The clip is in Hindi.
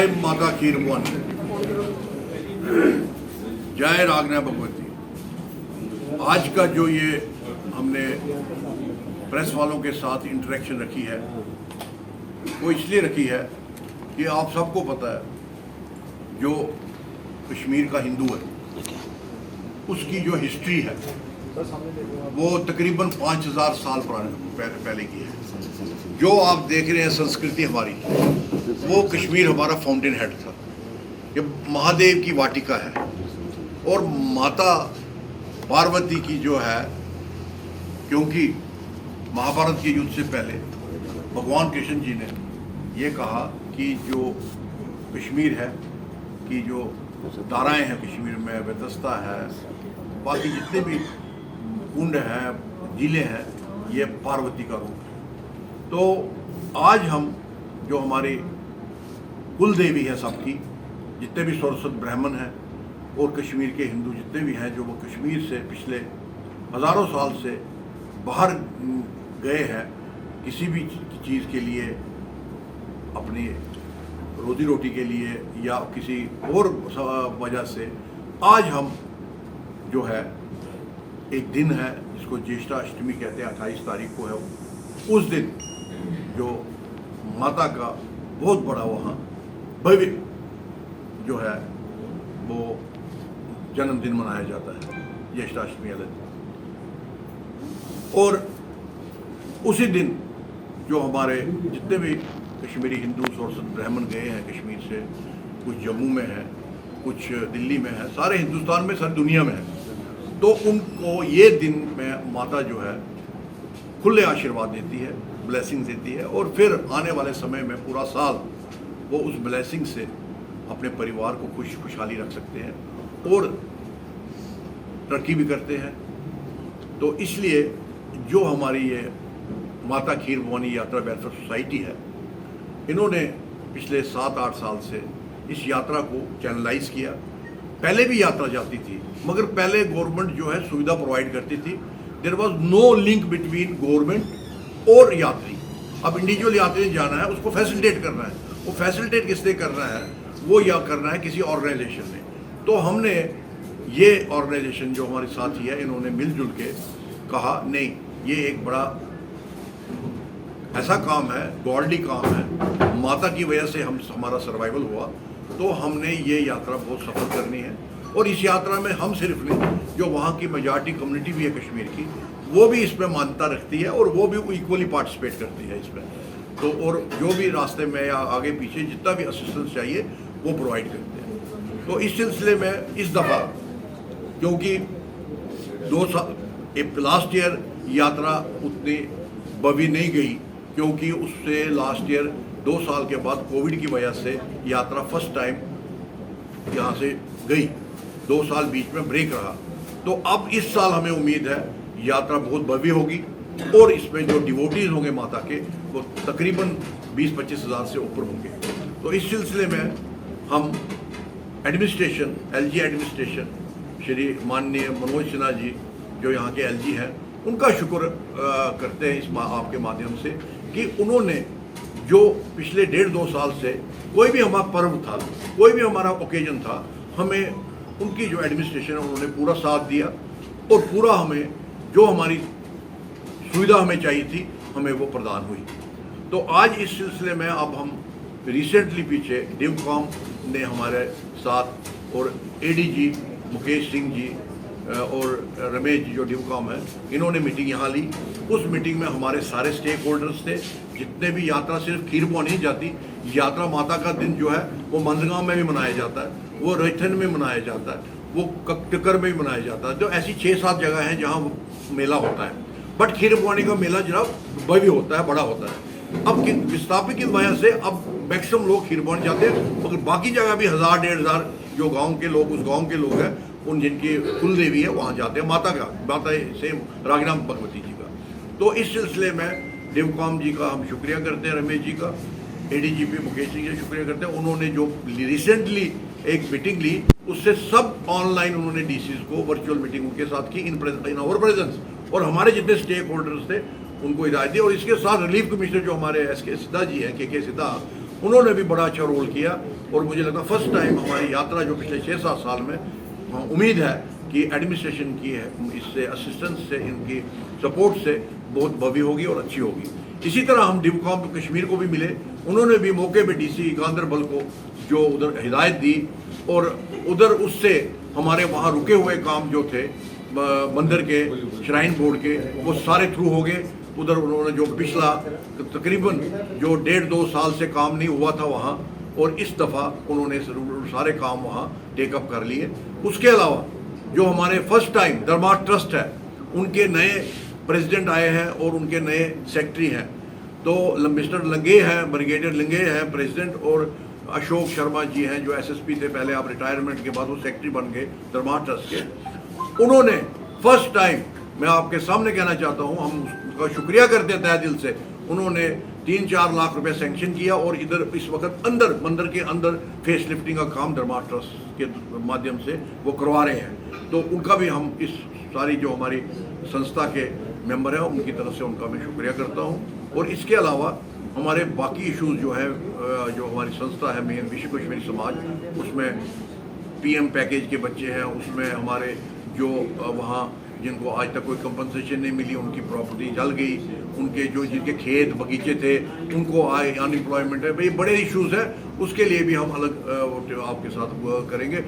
जय माता खीर भवानी, जय रागना भगवती। आज का जो ये हमने प्रेस वालों के साथ इंटरेक्शन रखी है वो इसलिए रखी है कि आप सबको पता है जो कश्मीर का हिंदू है उसकी जो हिस्ट्री है वो तकरीबन 5000 साल पहले की है। जो आप देख रहे हैं संस्कृति हमारी, वो कश्मीर हमारा फाउंटेन हेड था, ये महादेव की वाटिका है। और माता पार्वती की जो है, क्योंकि महाभारत के युद्ध से पहले भगवान कृष्ण जी ने ये कहा कि जो कश्मीर है कि जो धाराएं हैं कश्मीर में, व्यवस्था है, बाकी जितने भी कुंड हैं, जिले हैं, ये पार्वती का रूप है। तो आज हम जो हमारी कुल देवी है सबकी, जितने भी सरस्वत ब्राह्मण हैं और कश्मीर के हिंदू जितने भी हैं, जो वो कश्मीर से पिछले हज़ारों साल से बाहर गए हैं किसी भी चीज़ के लिए, अपनी रोजी रोटी के लिए या किसी और वजह से, आज हम जो है एक दिन है जिसको ज्येष्ठा अष्टमी कहते हैं, 28 तारीख को है, उस दिन जो माता का बहुत बड़ा वहाँ भव्य जो है वो जन्मदिन मनाया जाता है, ज्येष्ठा अष्टमी वाले दिन। और उसी दिन जो हमारे जितने भी कश्मीरी हिंदू सरस्वत ब्राह्मण गए हैं कश्मीर से, कुछ जम्मू में है, कुछ दिल्ली में है, सारे हिंदुस्तान में, सारी दुनिया में है, तो उनको ये दिन में माता जो है खुले आशीर्वाद देती है, ब्लेसिंग देती है। और फिर आने वाले समय में पूरा साल वो उस ब्लेसिंग से अपने परिवार को खुशहाली रख सकते हैं और तरक्की भी करते हैं। तो इसलिए जो हमारी ये माता खीर भवानी यात्रा वेलफेयर सोसाइटी है, इन्होंने पिछले 7-8 साल से इस यात्रा को चैनलाइज किया। पहले भी यात्रा जाती थी, मगर पहले गवर्नमेंट जो है सुविधा प्रोवाइड करती थी, there was no link between government और यात्री। अब इंडिविजुअल यात्री ने जाना है, उसको फैसिलिटेट करना है, वो फैसिलिटेट किसने करना है, वो या करना है किसी ऑर्गेनाइजेशन ने। तो हमने ये ऑर्गेनाइजेशन जो हमारे साथी है, इन्होंने मिलजुल के कहा नहीं, ये एक बड़ा ऐसा काम है, गॉडली काम है, माता की वजह से हमारा सर्वाइवल हुआ, तो हमने ये यात्रा बहुत सफल करनी है। और इस यात्रा में हम सिर्फ नहीं, जो वहाँ की मेजॉरिटी कम्युनिटी भी है कश्मीर की, वो भी इसमें मान्यता रखती है और वो भी इक्वली पार्टिसिपेट करती है इसमें। तो और जो भी रास्ते में या आगे पीछे जितना भी असिस्टेंस चाहिए वो प्रोवाइड करते हैं। तो इस सिलसिले में इस दफ़ा, क्योंकि 2 साल लास्ट ईयर यात्रा उतनी भव्य नहीं गई, क्योंकि उससे लास्ट ईयर 2 साल के बाद कोविड की वजह से यात्रा फर्स्ट टाइम यहाँ से गई, 2 साल बीच में ब्रेक रहा। तो अब इस साल हमें उम्मीद है यात्रा बहुत भव्य होगी और इसमें जो डिवोटीज होंगे माता के, वो तकरीबन 20-25 हज़ार से ऊपर होंगे। तो इस सिलसिले में हम एडमिनिस्ट्रेशन, एलजी एडमिनिस्ट्रेशन, श्री माननीय मनोज सिन्हा जी जो यहाँ के एलजी हैं, उनका शुक्र करते हैं इस आपके माध्यम से कि उन्होंने जो पिछले 1.5-2 साल से कोई भी हमारा पर्व था, कोई भी हमारा ओकेजन था, हमें उनकी जो एडमिनिस्ट्रेशन है उन्होंने पूरा साथ दिया और पूरा हमें जो हमारी सुविधा हमें चाहिए थी हमें वो प्रदान हुई। तो आज इस सिलसिले में अब हम रिसेंटली पीछे डिवकॉम ने हमारे साथ और एडीजी मुकेश सिंह जी और रमेश जी जो डिवकॉम है, इन्होंने मीटिंग यहाँ ली। उस मीटिंग में हमारे सारे स्टेक होल्डर्स थे, जितने भी यात्रा सिर्फ खीर भवानी नहीं जाती, यात्रा माता का दिन जो है वो मंदगांव में भी मनाया जाता है, वो रैथन में मनाया जाता है, वो कक्टकर में भी मनाया जाता है। तो ऐसी 6-7 जगह हैं जहाँ मेला होता है, बट खीर भवानी का मेला जनाब भव्य होता है, बड़ा होता है। अब विस्थापित की वजह से अब मैक्सिमम लोग खीर भवानी जाते हैं, मगर बाकी जगह भी 1000-1500 जो गाँव के लोग, उस गाँव के लोग हैं, उन जिनकी कुल देवी है वहाँ जाते हैं, माता से रागना भगवती जी का। तो इस सिलसिले में डिवकॉम जी का हम शुक्रिया करते हैं, रमेश जी का, एडीजीपी मुकेश सिंह जी का शुक्रिया करते हैं। उन्होंने जो रिसेंटली एक मीटिंग ली, उससे सब ऑनलाइन उन्होंने डीसीज को वर्चुअल मीटिंग उनके साथ की, इन आवर प्रेजेंस, और हमारे जितने स्टेक होल्डर्स थे उनको हिदायत दी। और इसके साथ रिलीफ कमिश्नर जो हमारे एसके सिद्धा जी हैं, के सिद्धा, उन्होंने भी बड़ा अच्छा रोल किया। और मुझे लगता है फर्स्ट टाइम हमारी यात्रा जो पिछले 6-7 साल में, उम्मीद है कि एडमिनिस्ट्रेशन की है इससे असिस्टेंस से, इनकी सपोर्ट से बहुत भव्य होगी और अच्छी होगी। इसी तरह हम डिवकॉम कश्मीर को भी मिले, उन्होंने भी मौके पे डीसी गांदरबल को जो उधर हिदायत दी और उधर उससे हमारे वहाँ रुके हुए काम जो थे मंदिर के, श्राइन बोर्ड के, वो सारे थ्रू हो गए। उधर उन्होंने जो पिछला तकरीबन जो 1.5-2 साल से काम नहीं हुआ था वहाँ, और इस दफ़ा उन्होंने सारे काम वहाँ टेकअप कर लिए। उसके अलावा जो हमारे फर्स्ट टाइम दरबार ट्रस्ट है, उनके नए प्रेसिडेंट आए हैं और उनके नए सेक्रेटरी हैं। तो मिस्टर लंगे हैं, ब्रिगेडियर लंगे हैं प्रेसिडेंट, और अशोक शर्मा जी हैं जो एसएसपी थे पहले, आप रिटायरमेंट के बाद वो सेक्रेटरी बन गए दरबार ट्रस्ट के। उन्होंने फर्स्ट टाइम, मैं आपके सामने कहना चाहता हूँ, हम उसका शुक्रिया करते हैं तहे दिल से, उन्होंने 3-4 लाख रुपए सैंक्शन किया और इधर इस वक्त अंदर मंदिर के अंदर फेस लिफ्टिंग का काम दरबार ट्रस्ट के माध्यम से वो करवा रहे हैं। तो उनका भी हम इस सारी जो हमारी संस्था के मेंबर हैं उनकी तरफ से उनका मैं शुक्रिया करता हूँ। और इसके अलावा हमारे बाकी इश्यूज जो है, जो हमारी संस्था है मेन विश्व कश्मीरी समाज, उसमें पीएम पैकेज के बच्चे हैं, उसमें हमारे जो वहाँ जिनको आज तक कोई कंपनसेशन नहीं मिली, उनकी प्रॉपर्टी जल गई, उनके जो जिनके खेत बगीचे थे उनको आए, अनएम्प्लॉयमेंट है, भाई बड़े इश्यूज हैं, उसके लिए भी हम अलग आपके साथ करेंगे।